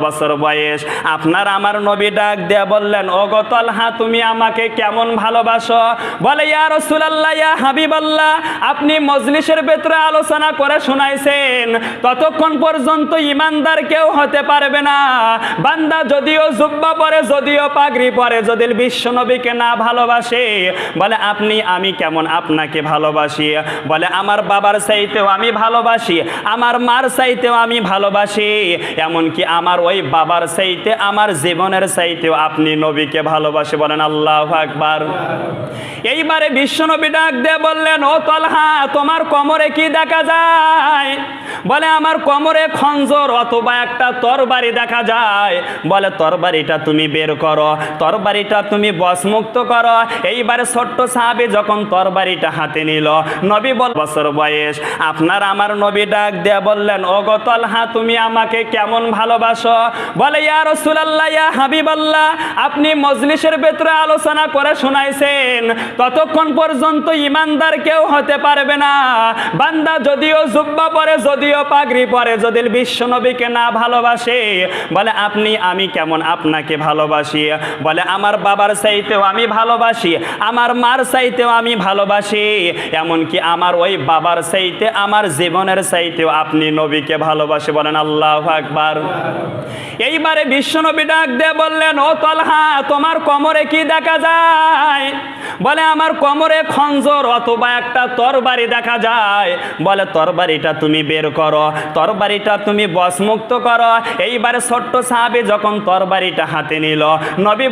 বছর বয়স। আপনার আমার নবী ডাক দিয়ে বললেন, ওগো তালহা, তুমি আমাকে কেমন ভালোবাসো? বলে, ইয়া রাসূলুল্লাহ, ইয়া হাবিবাল্লাহ, আপনি মজলিসের ভেতরে আলোচনা করে শোনাইছেন ততক্ষণ পর্যন্ত ইমানদার কেউ হতে পারবে না। বান্দা যদিও জুব্বা পরে, যদিও পাগড়ি পরে, যদি বিশ্ব নবীকে না ভালোবাসে, বলে আমি কেমন আপনাকে ভালোবাসি? বলে, আমার বাবার চাইতেও আমি ভালোবাসি, আমার মার চাইতেও আমি ভালোবাসি, এমনকি আমার ওই বাবার চাইতে, আমার জীবনের চাইতেও আপনি নবীকে ভালোবাসে। বলেন আল্লাহু আকবার। এইবারে বিশ্বনবী ডাক দিয়ে বললেন, ও তালহা, তোমার কোমরে কি দেখা যায়? বলে, আমার কোমরে খঞ্জর অথবা একটা তরবারি দেখা যায়। বলে, তরবারিটা তুমি বের করো, তরবারিটা তুমি বশমুক্ত করো। এইবারে ছোট্ট সাহাবী যখন তরবারিটা হাতে নিল, নবী বছর বয়স। আপনার আমার নবী ডাক দিয়ে বললেন, ওগো তালহা, তুমি আমাকে কেমন ভালোবাসো? বলে, ইয়া রাসূলুল্লাহ, ইয়া হাবিবাল্লাহ, আপনি মজলিসের ভেতরে আলোচনা করে শোনাইছেন ততক্ষণ পর্যন্ত ইমানদার কেউ হতে পারবে না। বান্দা যদিও জুব্বা পরে, যদিও পাগড়ি পরে, যদি বিশ্ব নবীকে না ভালোবাসে, বলে আমি কেমন আপনাকে ভালোবাসি? বলে, আমার বাবার চাইতেও আমি ভালোবাসি, আমার মার চাইতেও আমি ভালোবাসি, এমনকি আমার ওই বাবার চাইতে, আমার জীবনের চাইতেও আপনি নবীকে ভালোবাসে। বলেন আল্লাহু আকবার। এইবারে বিশ্বনবী ডাক দিয়ে বললেন, ও তালহা, তোমার কোমরে কি দেখা যায়? বলে, আমার কোমরে খঞ্জর অথবা একটা তরবারি দেখা যায়। বলে, তরবারিটা তুমি বের করো, তরবারিটা তুমি বশমুক্ত করো। এইবারে ছোট্ট সাহাবী যখন তরবারিটা হাতে নিল, নবী